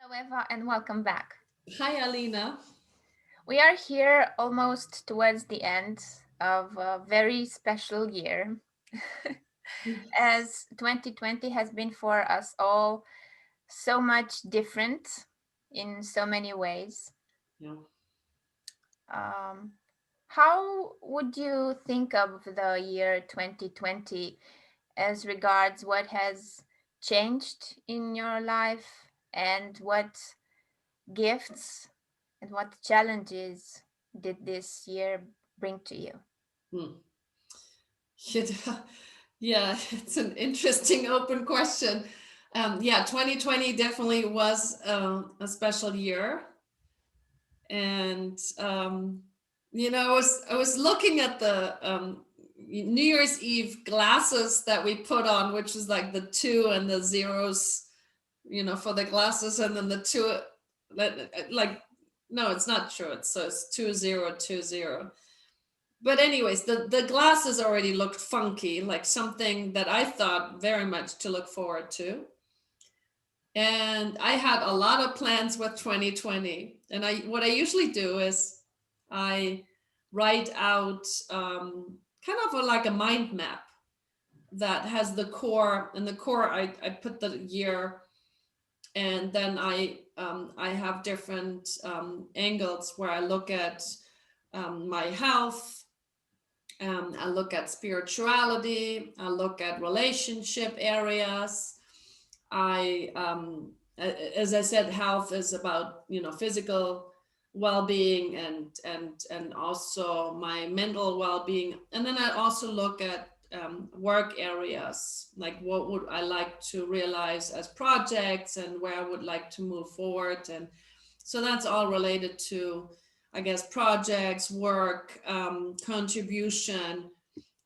Hello, Eva, and welcome back. Hi, Alina. We are here almost towards the end of a very special year, as 2020 has been for us all so much different in so many ways. Yeah. Um, how would you think of the year 2020 as regards what has changed in your life and what gifts and what challenges did this year bring to you? Hmm. Yeah, yeah, it's an interesting open question. Yeah, 2020 definitely was a special year, and I was looking at the New Year's Eve glasses that we put on, which is like the two and the zeros, for the glasses, and then the two, like, no, it's not true. It's 2020. But anyways, the glasses already looked funky, like something that I thought very much to look forward to. And I had a lot of plans with 2020. And I what I usually do is I write out kind of like a mind map that has the core. In the core, I put the year, and then I have different angles where I look at my health. I look at spirituality. I look at relationship areas. As I said, health is about physical well-being and also my mental well-being. And then I also look at work areas, like what would I like to realize as projects and where I would like to move forward. And so that's all related to, I guess, projects, work, contribution,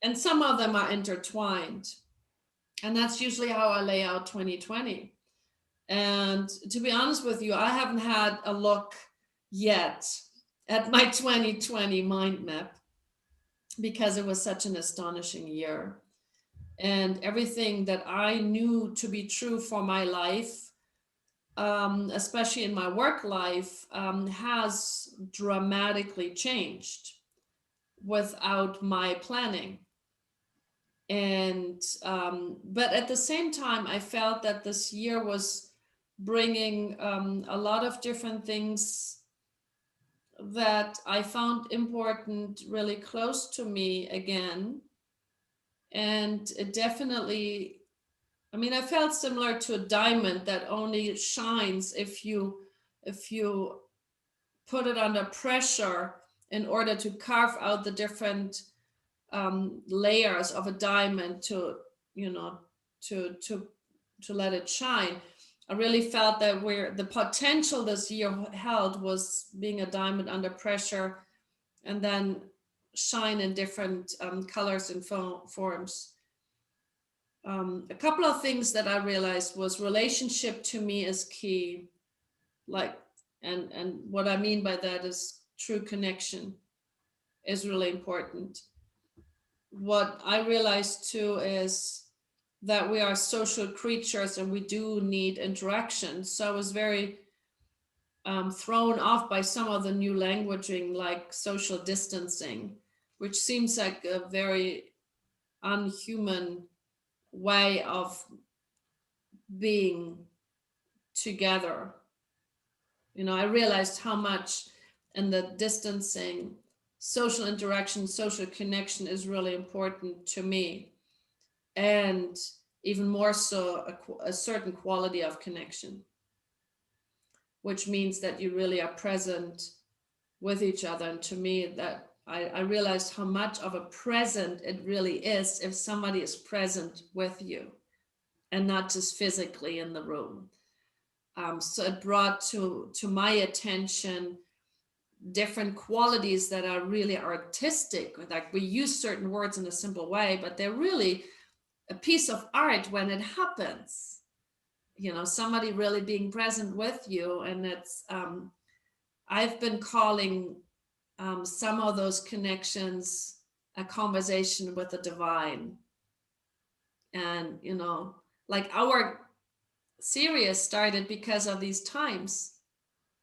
and some of them are intertwined. And that's usually how I lay out 2020. And to be honest with you, I haven't had a look yet at my 2020 mind map because it was such an astonishing year. And everything that I knew to be true for my life, especially in my work life, has dramatically changed without my planning. And but at the same time, I felt that this year was bringing a lot of different things that I found important, really close to me again. And it definitely, I mean, I felt similar to a diamond that only shines if you put it under pressure in order to carve out the different layers of a diamond to you know to to let it shine. I really felt that where the potential this year held was being a diamond under pressure, and then shine in different colors and forms. A couple of things that I realized was relationship to me is key. Like, and what I mean by that is true connection is really important. What I realized too is that we are social creatures and we do need interaction. So I was very thrown off by some of the new languaging, like social distancing, which seems like a very unhuman way of being together. I realized how much in the distancing, social interaction, social connection is really important to me. And even more so, a certain quality of connection, which means that you really are present with each other. And to me, that I realized how much of a present it really is if somebody is present with you and not just physically in the room. So it brought to my attention different qualities that are really artistic. Like, we use certain words in a simple way, but they're really a piece of art when it happens. Somebody really being present with you. And it's I've been calling some of those connections a conversation with the divine. And like serious started because of these times.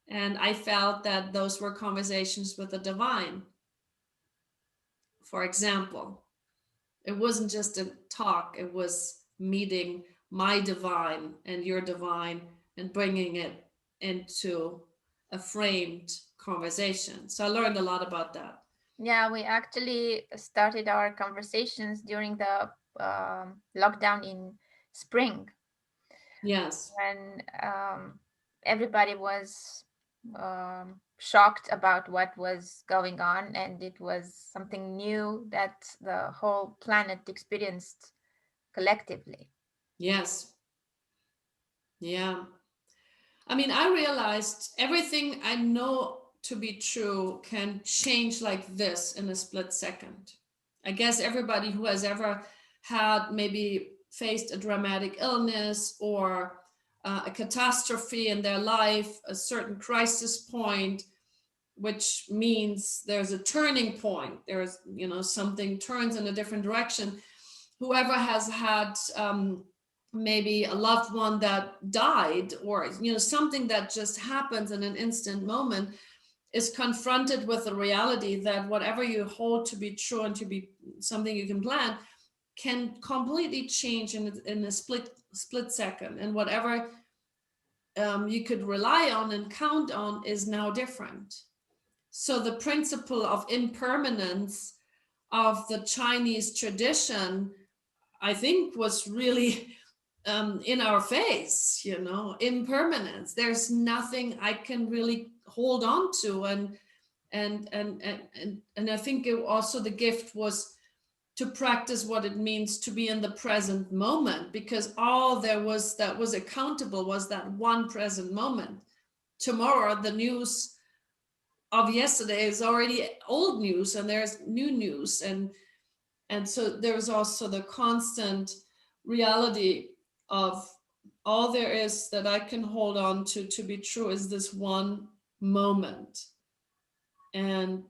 And I felt that those were conversations with the divine. For example, it wasn't just a talk, it was meeting my divine and your divine and bringing it into a framed conversation. So I learned a lot about that. Yeah, we actually started our conversations during the lockdown in spring Yes. when everybody was shocked about what was going on, and it was something new that the whole planet experienced collectively. Yes. Yeah. I mean, I realized everything I know to be true can change like this in a split second. I guess everybody who has ever had maybe faced a dramatic illness or a catastrophe in their life, a certain crisis point, which means there's a turning point. There's, something turns in a different direction. Whoever has had maybe a loved one that died, or something that just happens in an instant moment, is confronted with the reality that whatever you hold to be true and to be something you can plan can completely change in a split second, and whatever you could rely on and count on is now different. So the principle of impermanence of the Chinese tradition, I think, was really in our face. Impermanence. There's nothing I can really hold on to, and I think also the gift was to practice what it means to be in the present moment, because all there was that was accountable was that one present moment. Tomorrow, the news of yesterday is already old news, and there's new news, and so there's also the constant reality of all there is that I can hold on to be true is this one moment. And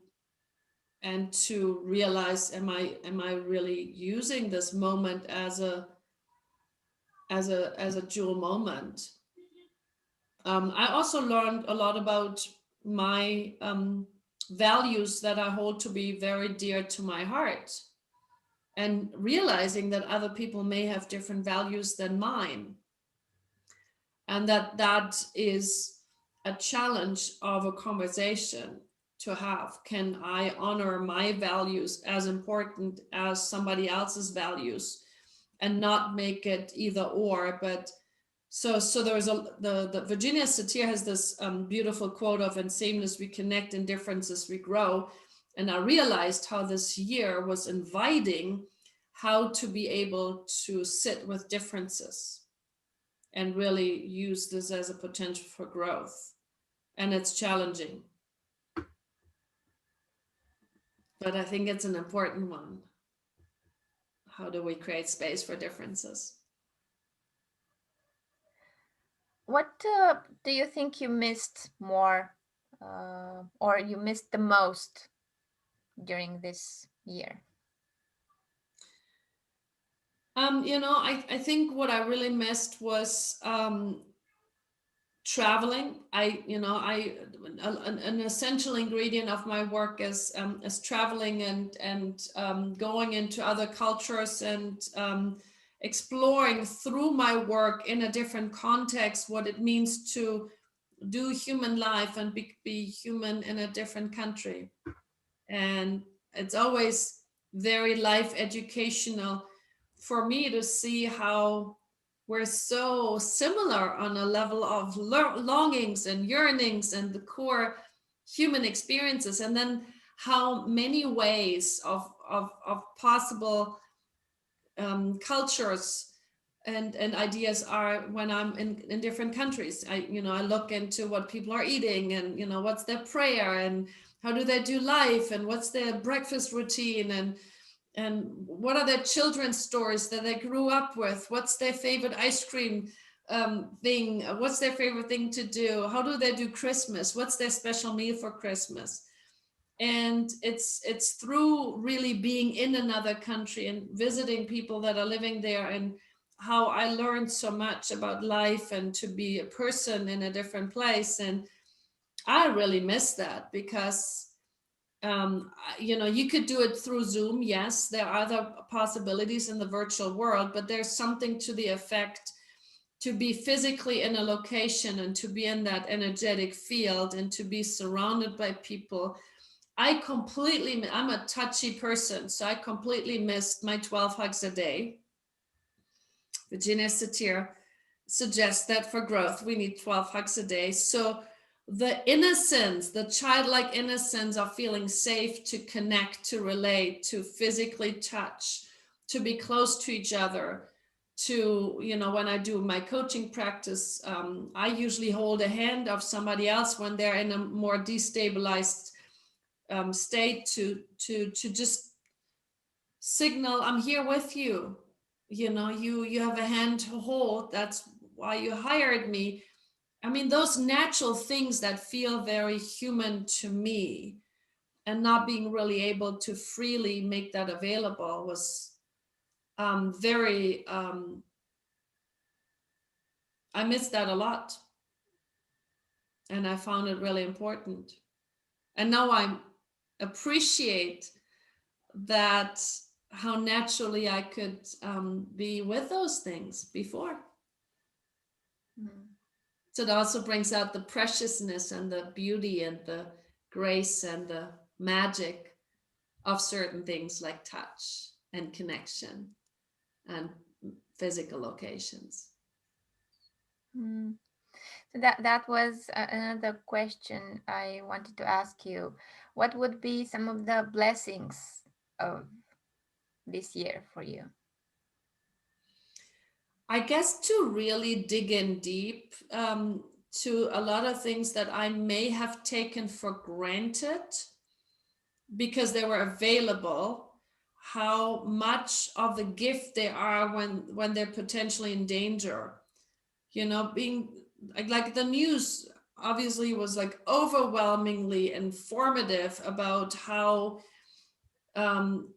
and to realize, am I really using this moment as a dual moment. I also learned a lot about my values that I hold to be very dear to my heart, and realizing that other people may have different values than mine, and that is a challenge of a conversation to have. Can I honor my values as important as somebody else's values, and not make it either or, but so there's the Virginia Satir has this beautiful quote of, "In sameness we connect, in differences we grow." And I realized how this year was inviting how to be able to sit with differences and really use this as a potential for growth. And it's challenging, but I think it's an important one. How do we create space for differences? What do you think you missed more, or you missed the most during this year? I think what I really missed was traveling. An essential ingredient of my work is traveling, and going into other cultures, and exploring through my work in a different context what it means to do human life and be human in a different country. And it's always very life educational for me to see how we're so similar on a level of longings and yearnings and the core human experiences, and then how many ways of possible cultures and ideas are when I'm in different countries. I look into what people are eating, and what's their prayer, and how do they do life, and what's their breakfast routine, and what are their children's stories that they grew up with, what's their favorite ice cream thing, what's their favorite thing to do, how do they do Christmas, what's their special meal for Christmas. And it's through really being in another country and visiting people that are living there, and how I learned so much about life and to be a person in a different place. And I really miss that because you could do it through Zoom. Yes, there are other possibilities in the virtual world, but there's something to the effect to be physically in a location and to be in that energetic field and to be surrounded by people. I'm a touchy person, so I completely missed my 12 hugs a day. Virginia Satir suggests that for growth, we need 12 hugs a day. So the innocence, the childlike innocence of feeling safe to connect, to relate, to physically touch, to be close to each other, to, when I do my coaching practice, I usually hold a hand of somebody else when they're in a more destabilized state to just signal, I'm here with you. You have a hand to hold. That's why you hired me. I mean, those natural things that feel very human to me, and not being really able to freely make that available was very I missed that a lot, and I found it really important. And now I appreciate that, how naturally I could be with those things before. Mm. So it also brings out the preciousness and the beauty and the grace and the magic of certain things like touch and connection and physical locations. Mm. So that was another question I wanted to ask you. What would be some of the blessings of this year for you? I guess to really dig in deep to a lot of things that I may have taken for granted because they were available, how much of the gift they are when they're potentially in danger. Being like the news obviously was like overwhelmingly informative about um,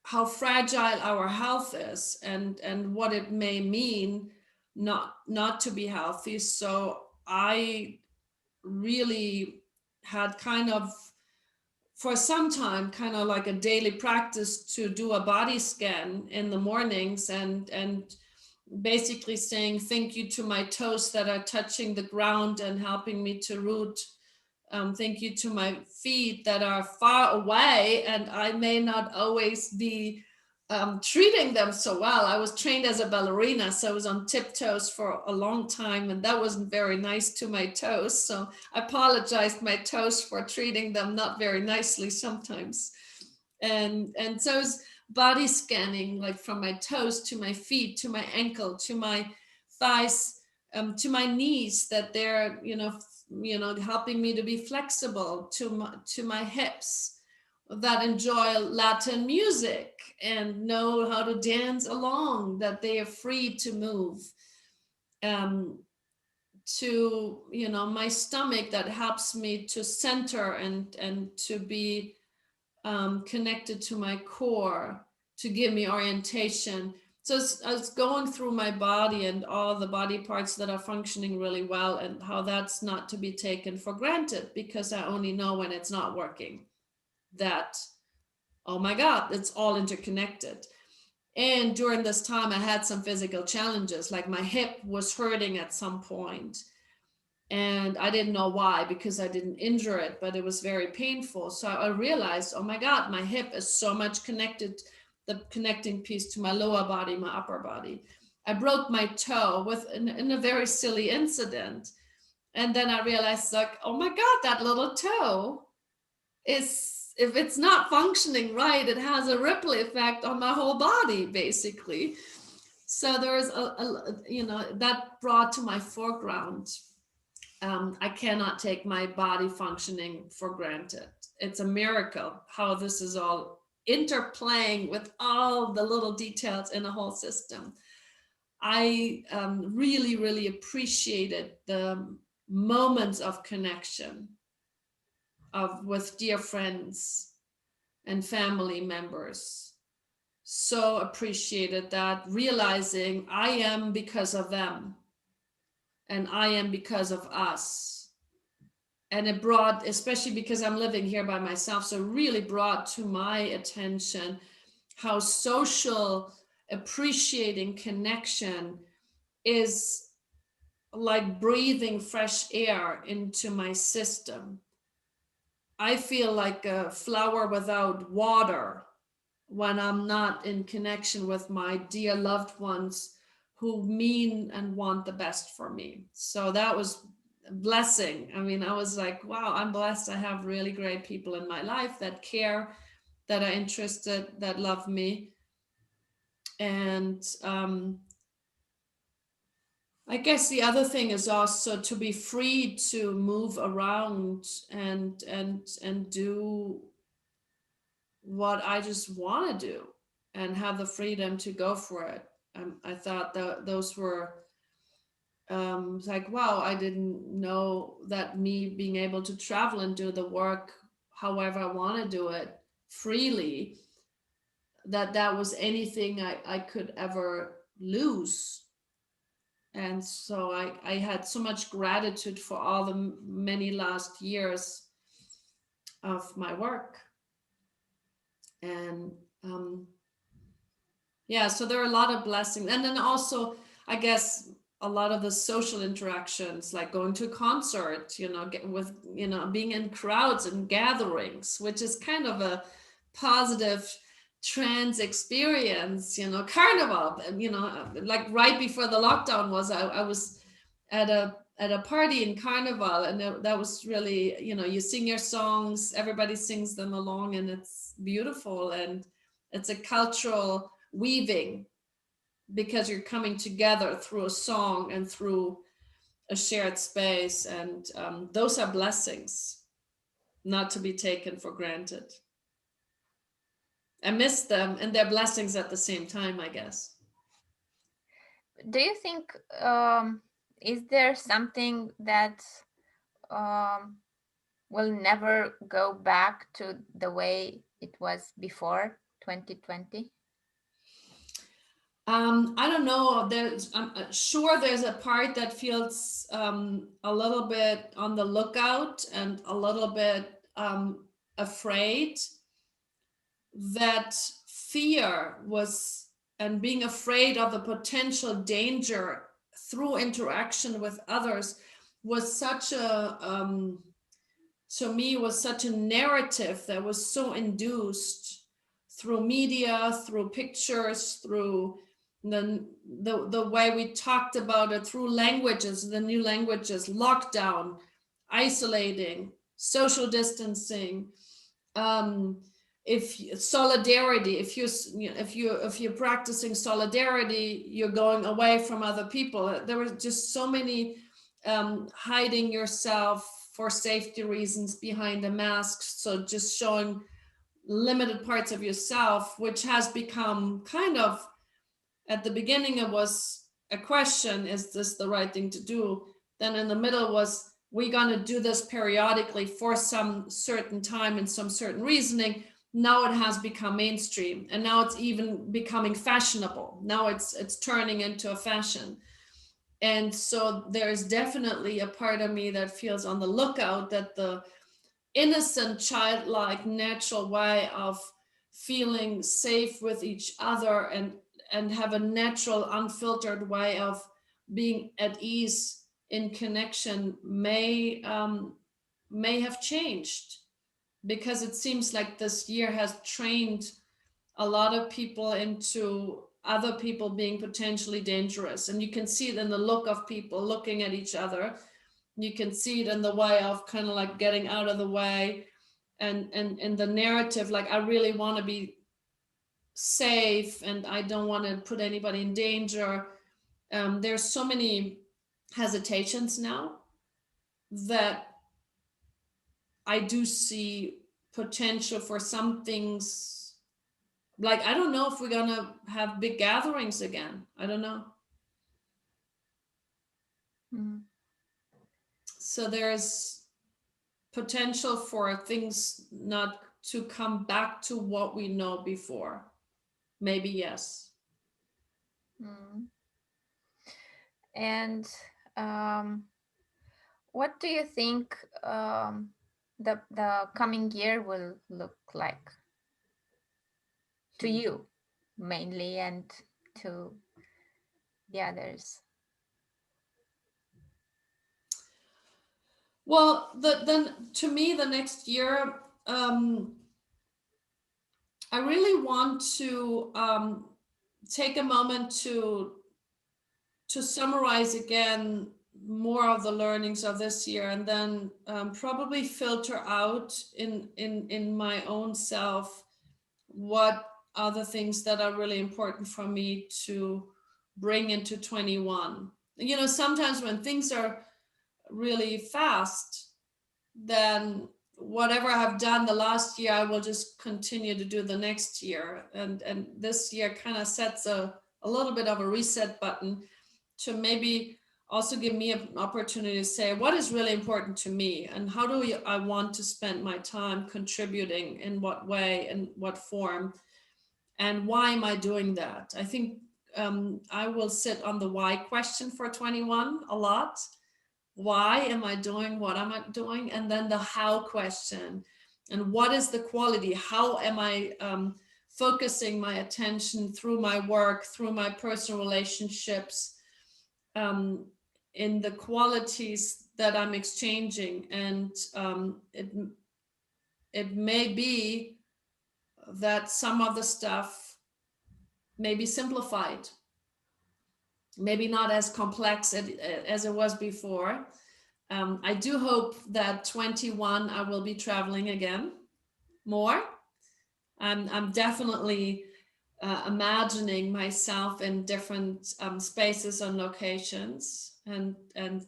how fragile our health is and what it may mean not to be healthy. So I really had kind of for some time kind of like a daily practice to do a body scan in the mornings and basically saying thank you to my toes that are touching the ground and helping me to root. Thank you to my feet that are far away and I may not always be treating them so well. I was trained as a ballerina, so I was on tiptoes for a long time, and that wasn't very nice to my toes. So I apologized my toes for treating them not very nicely sometimes. And so it's body scanning, like from my toes to my feet to my ankle to my thighs, to my knees, that they're helping me to be flexible, to my hips that enjoy Latin music and know how to dance along, that they are free to move, um, to my stomach that helps me to center and to be connected to my core, to give me orientation. So I was going through my body and all the body parts that are functioning really well, and how that's not to be taken for granted because I only know when it's not working. That, oh my God, it's all interconnected. And during this time, I had some physical challenges, like my hip was hurting at some point, and I didn't know why because I didn't injure it, but it was very painful. So I realized, oh my God, my hip is so much connected, the connecting piece to my lower body, my upper body. I broke my toe in a very silly incident. And then I realized, like, oh my God, that little toe is, if it's not functioning right, it has a ripple effect on my whole body, basically. So there is that brought to my foreground. I cannot take my body functioning for granted. It's a miracle how this is all interplaying with all the little details in the whole system. I really, really appreciated the moments of connection with dear friends and family members. so appreciated that, realizing I am because of them and I am because of us. And it brought, especially because I'm living here by myself, so really brought to my attention how social appreciating connection is like breathing fresh air into my system. I feel like a flower without water when I'm not in connection with my dear loved ones who mean and want the best for me. So that was a blessing. I mean, I was like, wow, I'm blessed. I have really great people in my life that care, that are interested, that love me. And I guess the other thing is also to be free to move around and do what I just want to do and have the freedom to go for it. I thought that those were like, wow, I didn't know that me being able to travel and do the work however I want to do it freely, that was anything I could ever lose. And so I had so much gratitude for all the many last years of my work. And yeah, so there are a lot of blessings. And then also, I guess, a lot of the social interactions, like going to a concert, get with, being in crowds and gatherings, which is kind of a positive trans experience, carnival, like right before the lockdown was, I was at a party in carnival, and that was really, you sing your songs, everybody sings them along, and it's beautiful, and it's a cultural weaving because you're coming together through a song and through a shared space, and those are blessings not to be taken for granted. I miss them, and they're blessings at the same time, I guess. Do you think is there something that um, will never go back to the way it was before 2020? I don't know. I'm sure there's a part that feels a little bit on the lookout and a little bit afraid. That fear was, and being afraid of the potential danger through interaction with others was such a to me was such a narrative that was so induced through media, through pictures, through the way we talked about it, through languages, the new languages, lockdown, isolating, social distancing, if solidarity, if you're practicing solidarity, you're going away from other people. There were just so many hiding yourself for safety reasons behind a mask, so just showing limited parts of yourself, which has become kind of, at the beginning it was a question, is this the right thing to do? Then in the middle was, we going to do this periodically for some certain time and some certain reasoning. Now it has become mainstream, and now it's even becoming fashionable. Now it's turning into a fashion. And so there's definitely a part of me that feels on the lookout that the innocent, childlike, natural way of feeling safe with each other and have a natural, unfiltered way of being at ease in connection may have changed, because it seems like this year has trained a lot of people into other people being potentially dangerous, and you can see it in the look of people looking at each other. You can see it in the way of kind of like getting out of the way, and the narrative, like, I really want to be safe and I don't want to put anybody in danger. There's so many hesitations now that I do see potential for some things. Like, I don't know if we're gonna have big gatherings again. I don't know. Mm. So there's potential for things not to come back to what we know before. maybe yes. Mm. And um, what do you think the coming year will look like to Hmm. you mainly and to the others? Well, then to me, the next year, I really want to take a moment to summarize again more of the learnings of this year, and then probably filter out in my own self what are the things that are really important for me to bring into 21. You know, sometimes when things are really fast, then whatever I have done the last year, I will just continue to do the next year. And this year kind of sets a little bit of a reset button to maybe also give me an opportunity to say what is really important to me, and how do I want to spend my time contributing, in what way, in what form, and why am I doing that. I think I will sit on the why question for 21 a lot. Why am I doing what am I doing? And then the how question. And what is the quality? How am I focusing my attention through my work, through my personal relationships, um, in the qualities that I'm exchanging? And it may be that some of the stuff may be simplified, maybe not as complex as it was before. I do hope that 21 I will be traveling again more. I'm definitely imagining myself in different spaces and locations, and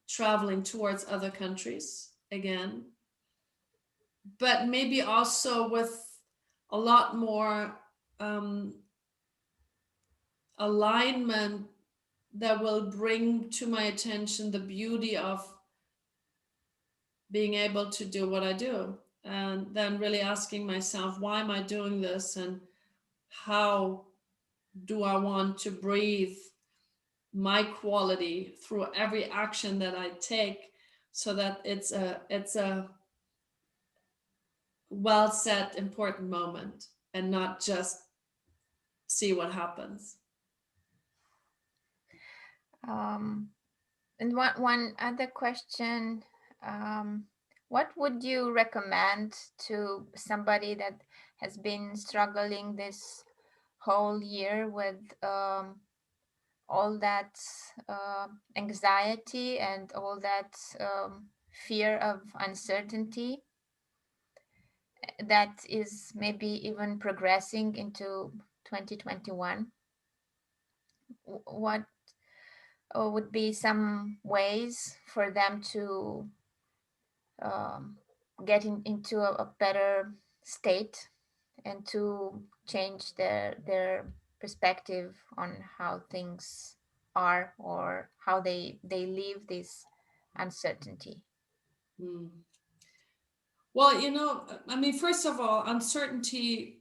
traveling towards other countries again, but maybe also with a lot more um, alignment that will bring to my attention the beauty of being able to do what I do. And then really asking myself, why am I doing this? And how do I want to breathe my quality through every action that I take, so that it's a well set important moment, and not just see what happens. Um, and one other question, um, what would you recommend to somebody that has been struggling this whole year with all that anxiety and all that fear of uncertainty that is maybe even progressing into 2021? What would be some ways for them to um, get into a better state and to change their perspective on how things are or how they live this uncertainty? Hmm. Well, I mean, first of all, uncertainty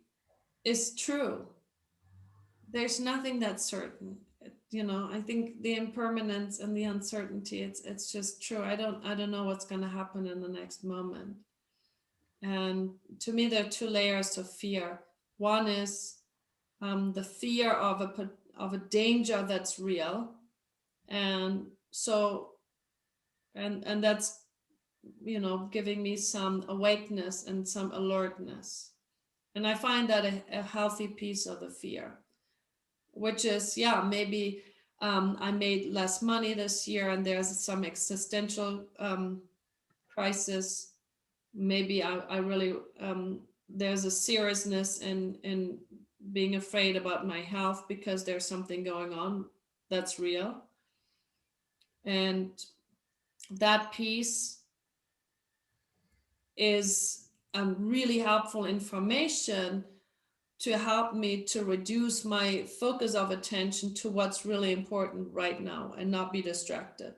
is true. There's nothing that's certain. I think the impermanence and the uncertainty, it's just true. I don't know what's going to happen in the next moment. And to me, there are two layers of fear. One is the fear of a danger that's real, and so and that's giving me some awakeness and some alertness. And I find that a healthy piece of the fear, which is, yeah, maybe I made less money this year and there's some existential crisis. Maybe I really, there's a seriousness in being afraid about my health because there's something going on that's real. And that piece is really helpful information to help me to reduce my focus of attention to what's really important right now and not be distracted.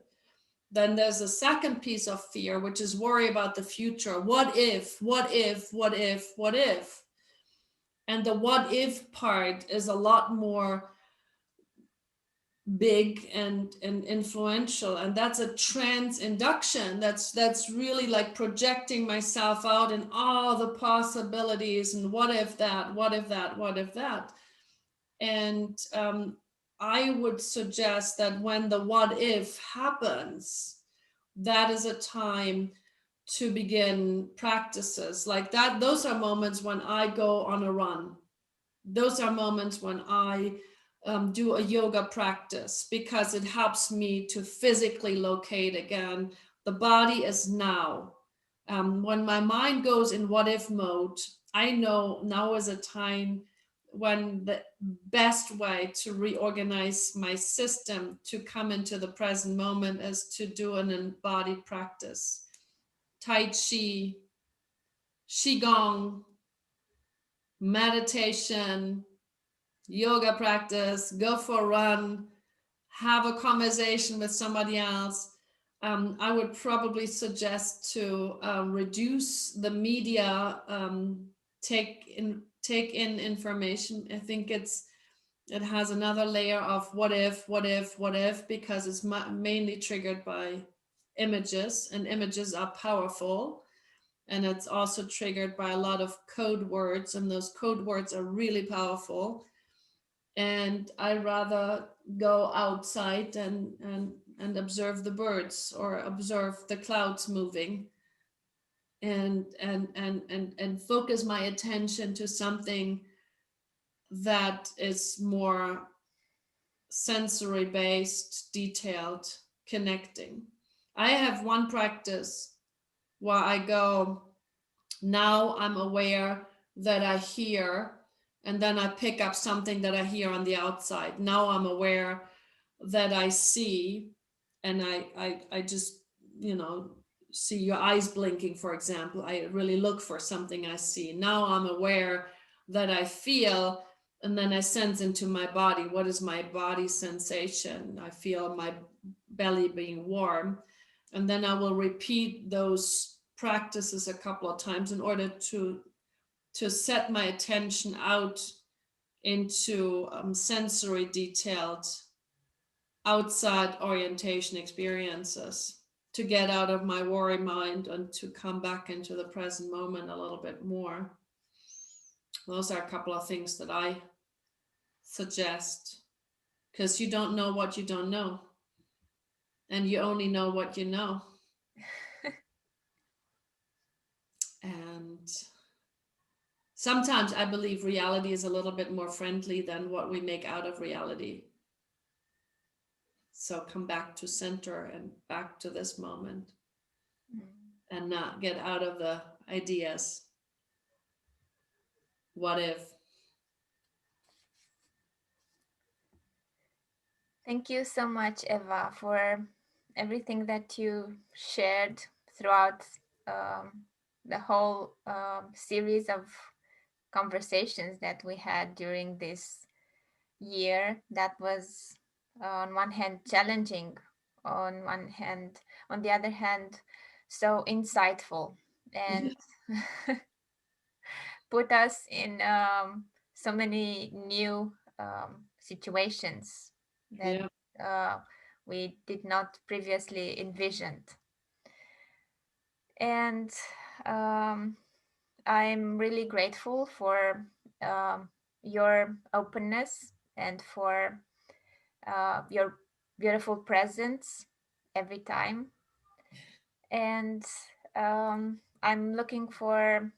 Then there's a second piece of fear, which is worry about the future. What if, what if, what if, what if? And the what if part is a lot more big and influential, and that's a trance induction. That's really like projecting myself out and all the possibilities, and what if that, what if that, what if that. And I would suggest that when the what if happens, that is a time to begin practices like that. Those are moments when I go on a run. Those are moments when I do a yoga practice, because it helps me to physically locate again. The body is now. When my mind goes in what if mode, I know now is a time when the best way to reorganize my system to come into the present moment is to do an embodied practice. Tai Chi, Qigong, meditation, yoga practice, go for a run, have a conversation with somebody else. I would probably suggest to reduce the media, take in information. I think it has another layer of what if, what if, what if, because it's mainly triggered by images, and images are powerful. And it's also triggered by a lot of code words, and those code words are really powerful. And I rather go outside and observe the birds, or observe the clouds moving, and focus my attention to something that is more sensory based, detailed, connecting. I have one practice where I go, now I'm aware that I hear, and then I pick up something that I hear on the outside. Now I'm aware that I see, and I just, you know, see your eyes blinking, for example. I really look for something I see. Now I'm aware that I feel, and then I sense into my body. What is my body sensation? I feel my belly being warm. And then I will repeat those practices a couple of times in order to set my attention out into sensory detailed outside orientation experiences, to get out of my worry mind and to come back into the present moment a little bit more. Those are a couple of things that I suggest, because you don't know what you don't know, and you only know what you know. And sometimes I believe reality is a little bit more friendly than what we make out of reality. So come back to center and back to this moment, Mm. and not get out of the ideas. What if? Thank you so much, Eva, for everything that you shared throughout um, the whole series of conversations that we had during this year. That was, on one hand, challenging, on one hand, on the other hand, so insightful, Yeah. and put us in so many new situations that Yeah. uh, we did not previously envisioned. And um, I'm really grateful for um, your openness and for your beautiful presence every time. And I'm looking for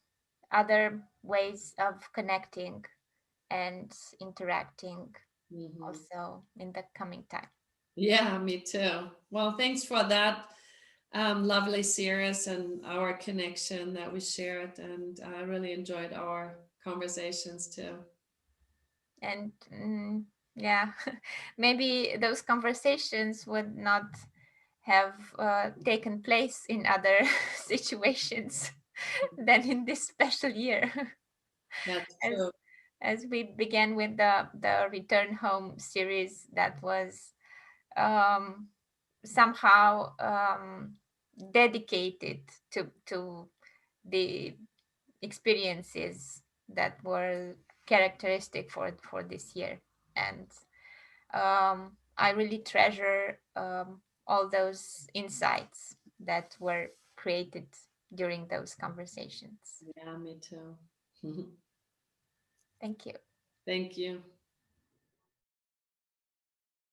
other ways of connecting and interacting Mhm. also in the coming time. Yeah, me too. Well, thanks for that lovely series and our connection that we shared. And I really enjoyed our conversations too. And yeah, maybe those conversations would not have taken place in other situations than in this special year. That's as true. as we began with the return home series that was um, somehow dedicated to the experiences that were characteristic for this year. And I really treasure all those insights that were created during those conversations. Yeah, me too. Thank you. Thank you.